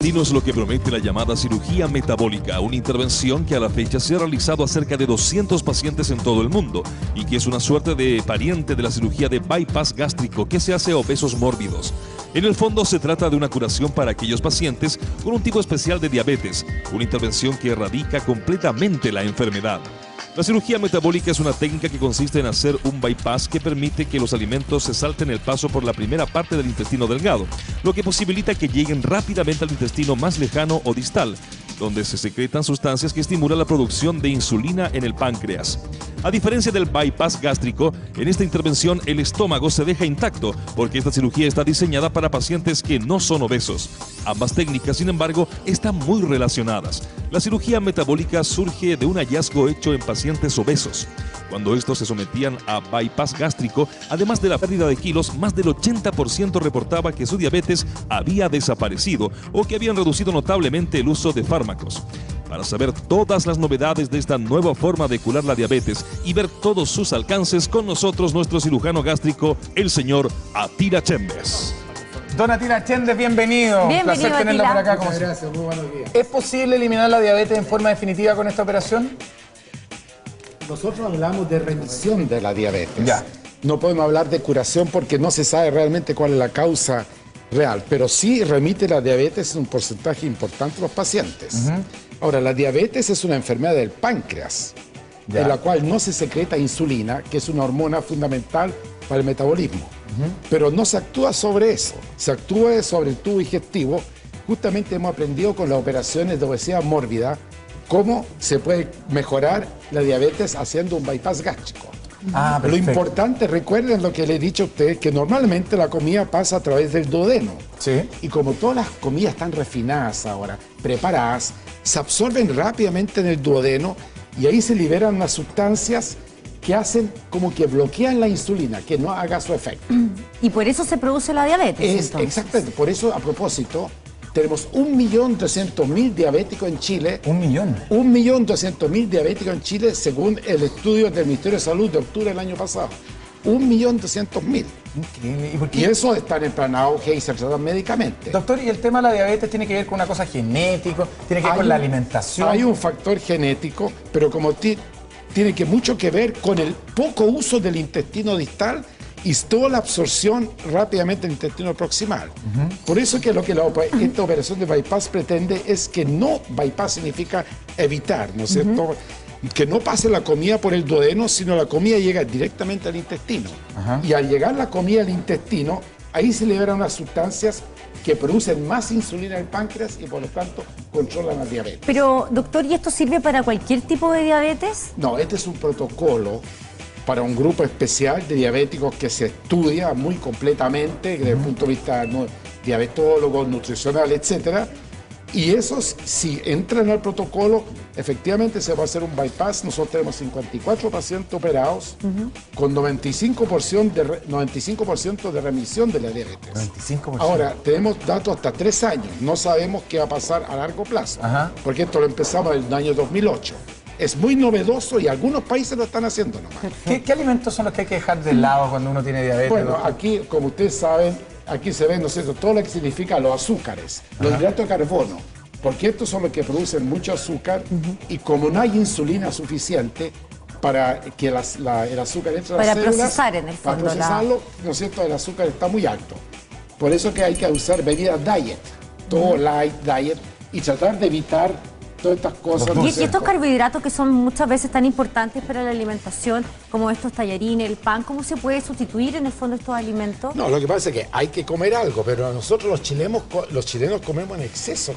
Imaginaos lo que promete la llamada cirugía metabólica, una intervención que a la fecha se ha realizado a cerca de 200 pacientes en todo el mundo y que es una suerte de pariente de la cirugía de bypass gástrico que se hace a obesos mórbidos. En el fondo se trata de una curación para aquellos pacientes con un tipo especial de diabetes, una intervención que erradica completamente la enfermedad. La cirugía metabólica es una técnica que consiste en hacer un bypass que permite que los alimentos se salten el paso por la primera parte del intestino delgado, lo que posibilita que lleguen rápidamente al intestino más lejano o distal, donde se secretan sustancias que estimulan la producción de insulina en el páncreas. A diferencia del bypass gástrico, en esta intervención el estómago se deja intacto porque esta cirugía está diseñada para pacientes que no son obesos. Ambas técnicas, sin embargo, están muy relacionadas. La cirugía metabólica surge de un hallazgo hecho en pacientes obesos. Cuando estos se sometían a bypass gástrico, además de la pérdida de kilos, más del 80% reportaba que su diabetes había desaparecido o que habían reducido notablemente el uso de fármacos. Para saber todas las novedades de esta nueva forma de curar la diabetes y ver todos sus alcances, con nosotros nuestro cirujano gástrico, el señor Atila Chembes. Don Atila Chembes, bienvenido. Un placer tenerlo por acá. Muchas gracias, muy buenos días. ¿Es posible eliminar la diabetes en forma definitiva con esta operación? Nosotros hablamos de remisión de la diabetes. Ya. No podemos hablar de curación porque no se sabe realmente cuál es la causa real, pero sí remite la diabetes en un porcentaje importante de los pacientes. Ahora, la diabetes es una enfermedad del páncreas, en la cual no se secreta insulina, que es una hormona fundamental para el metabolismo. Pero no se actúa sobre eso, se actúa sobre el tubo digestivo. Justamente hemos aprendido con las operaciones de obesidad mórbida cómo se puede mejorar la diabetes haciendo un bypass gástrico. Lo importante, recuerden lo que le he dicho a ustedes, que normalmente la comida pasa a través del duodeno. Sí. Y como todas las comidas están refinadas ahora, preparadas, se absorben rápidamente en el duodeno y ahí se liberan unas sustancias que hacen como que bloquean la insulina, que no haga su efecto. Y por eso se produce la diabetes. Exactamente, por eso, a propósito, tenemos 1.200.000 diabéticos en Chile. 1 millón. 1.200.000 diabéticos en Chile, según el estudio del Ministerio de Salud de octubre del año pasado. 1.200.000. Increíble. Y eso están en plan auge y se tratan médicamente. Doctor, ¿y el tema de la diabetes tiene que ver con una cosa genética? ¿Tiene que ver con la alimentación? Hay un factor genético, pero como tiene mucho que ver con el poco uso del intestino distal y toda la absorción rápidamente del intestino proximal. Por eso que lo que esta operación de bypass pretende es que no, bypass significa evitar, ¿no es cierto? Que no pase la comida por el duodeno, sino la comida llega directamente al intestino. Y al llegar la comida al intestino, ahí se liberan unas sustancias que producen más insulina en el páncreas y por lo tanto controlan la diabetes. Pero, doctor, ¿y esto sirve para cualquier tipo de diabetes? No, este es un protocolo para un grupo especial de diabéticos que se estudia muy completamente desde el punto de vista diabetólogo, nutricional, etcétera. Y esos, si entran al protocolo, efectivamente se va a hacer un bypass. Nosotros tenemos 54 pacientes operados con 95% de remisión de la diabetes. 95%. Ahora, tenemos datos hasta 3 años. No sabemos qué va a pasar a largo plazo, porque esto lo empezamos en el año 2008. Es muy novedoso y algunos países lo están haciendo nomás. ¿Qué alimentos son los que hay que dejar de lado cuando uno tiene diabetes? Bueno, doctor? aquí, como ustedes saben, aquí se ven, ¿no es cierto?, todo lo que significa los azúcares, los hidratos de carbono, porque estos son los que producen mucho azúcar y como no hay insulina suficiente para que el azúcar entre a las células, procesar en el fondo. para procesarlo, ¿no es cierto?, el azúcar está muy alto. Por eso que hay que usar bebidas diet, todo light diet, y tratar de evitar todas estas cosas. Y estos carbohidratos que son muchas veces tan importantes para la alimentación, como estos tallarines, el pan, ¿cómo se puede sustituir en el fondo estos alimentos? No, lo que pasa es que hay que comer algo, pero nosotros los chilenos comemos en exceso,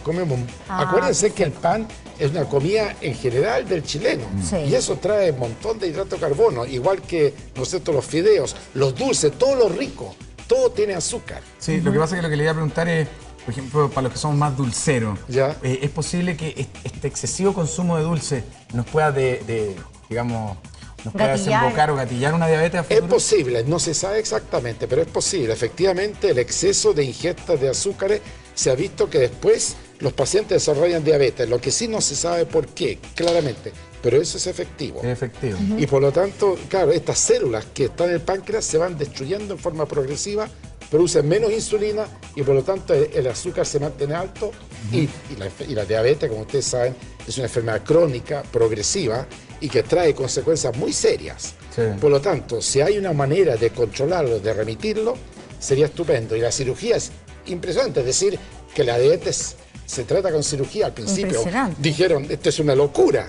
acuérdense que el pan es una comida en general del chileno, y eso trae un montón de hidrato de carbono, igual que, ¿no es cierto?, los fideos, los dulces, todo lo rico, todo tiene azúcar. Sí, lo que pasa es que lo que le iba a preguntar es, por ejemplo, para los que somos más dulceros, ¿ya? ¿Es posible que este excesivo consumo de dulce nos pueda, digamos, nos pueda desembocar o gatillar una diabetes a futuro? Es posible, no se sabe exactamente, pero es posible. Efectivamente, el exceso de ingesta de azúcares se ha visto que después los pacientes desarrollan diabetes, lo que sí no se sabe por qué, claramente, pero eso es efectivo. Es efectivo. Y por lo tanto, claro, estas células que están en el páncreas se van destruyendo en forma progresiva, producen menos insulina y por lo tanto el azúcar se mantiene alto Y la diabetes, como ustedes saben, es una enfermedad crónica, progresiva y que trae consecuencias muy serias. Sí. Por lo tanto, si hay una manera de controlarlo, de remitirlo, sería estupendo. Y la cirugía es impresionante, es decir, que la diabetes se trata con cirugía. Al principio dijeron, esto es una locura,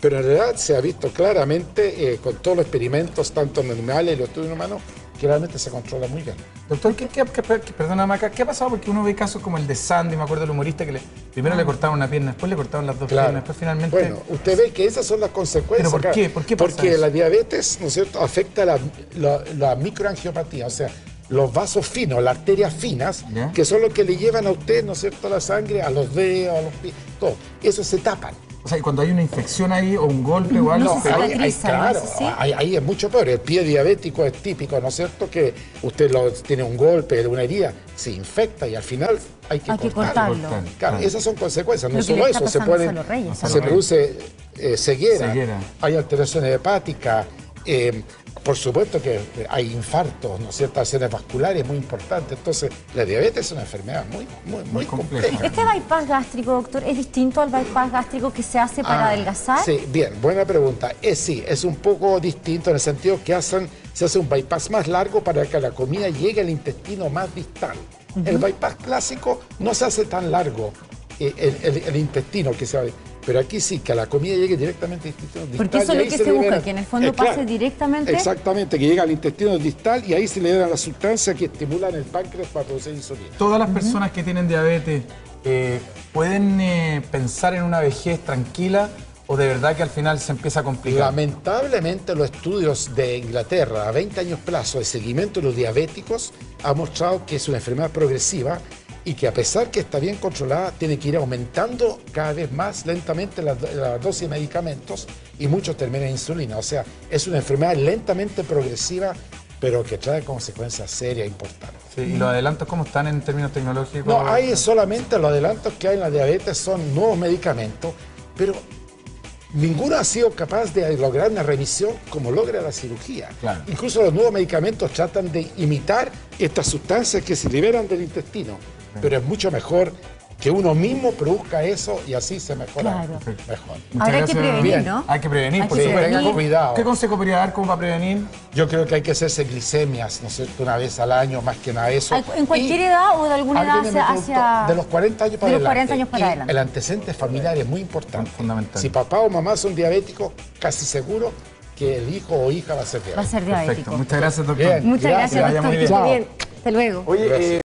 pero en realidad se ha visto claramente con todos los experimentos, tanto en animales y los estudios humanos, que realmente se controla muy bien. Doctor, perdona, Maca, ¿qué ha pasado? Porque uno ve casos como el de Sandy, me acuerdo del humorista que primero le cortaron una pierna, después le cortaron las dos piernas, después finalmente... Bueno, usted ve que esas son las consecuencias. ¿Pero por qué? ¿Por qué pasa Porque eso? La diabetes, ¿no es cierto?, afecta la microangiopatía, o sea, los vasos finos, las arterias finas, que son los que le llevan a usted, ¿no es cierto?, la sangre a los dedos, a los pies, todo. Esos se tapan. O sea, y cuando hay una infección ahí o un golpe o algo... Claro, ahí es mucho peor. El pie diabético es típico, ¿no es cierto?, que usted tiene un golpe, una herida, se infecta y al final hay que cortarlo. Claro, esas son consecuencias. No solo eso, se produce ceguera, hay alteraciones hepáticas, por supuesto que hay infartos, ¿no es cierto?, acciones vasculares muy importantes. Entonces, la diabetes es una enfermedad muy compleja. ¿Este bypass gástrico, doctor, es distinto al bypass gástrico que se hace para adelgazar? Sí, bien, buena pregunta. Sí, es un poco distinto en el sentido que se hace un bypass más largo para que la comida llegue al intestino más distal. El bypass clásico no se hace tan largo, el intestino que se va. Pero aquí sí, que a la comida llegue directamente al intestino distal. Porque eso es lo que se busca, que en el fondo pase directamente... Exactamente, que llegue al intestino distal y ahí se le dan las sustancias que estimulan el páncreas para producir insulina. ¿Todas las personas que tienen diabetes pueden pensar en una vejez tranquila o de verdad que al final se empieza a complicar? Lamentablemente los estudios de Inglaterra a 20 años plazo de seguimiento de los diabéticos han mostrado que es una enfermedad progresiva y que a pesar que está bien controlada, tiene que ir aumentando cada vez más lentamente la dosis de medicamentos y muchos terminan en insulina. O sea, es una enfermedad lentamente progresiva, pero que trae consecuencias serias e importantes. Sí, ¿y los adelantos cómo están en términos tecnológicos? No, hay solamente los adelantos que hay en la diabetes son nuevos medicamentos, pero ninguno ha sido capaz de lograr una remisión como logra la cirugía. Claro. Incluso los nuevos medicamentos tratan de imitar estas sustancias que se liberan del intestino. Pero es mucho mejor que uno mismo produzca eso y así se mejora mejor. Ahora hay que prevenir, ¿no? Hay que prevenir, porque tengan cuidado. ¿Qué consejo podría dar como para prevenir? Yo creo que hay que hacerse glicemias, ¿no es cierto?, una vez al año, más que nada eso. ¿En cualquier edad o de alguna edad hacia...? De los 40 años para adelante. De los 40 años para adelante. El antecedente familiar es muy importante. Fundamental. Si papá o mamá son diabéticos, casi seguro que el hijo o hija va a ser diabético. Va a ser diabético. Perfecto. Muchas gracias, doctor. Bien, muchas gracias, doctor. Muy bien. Hasta luego. Oye,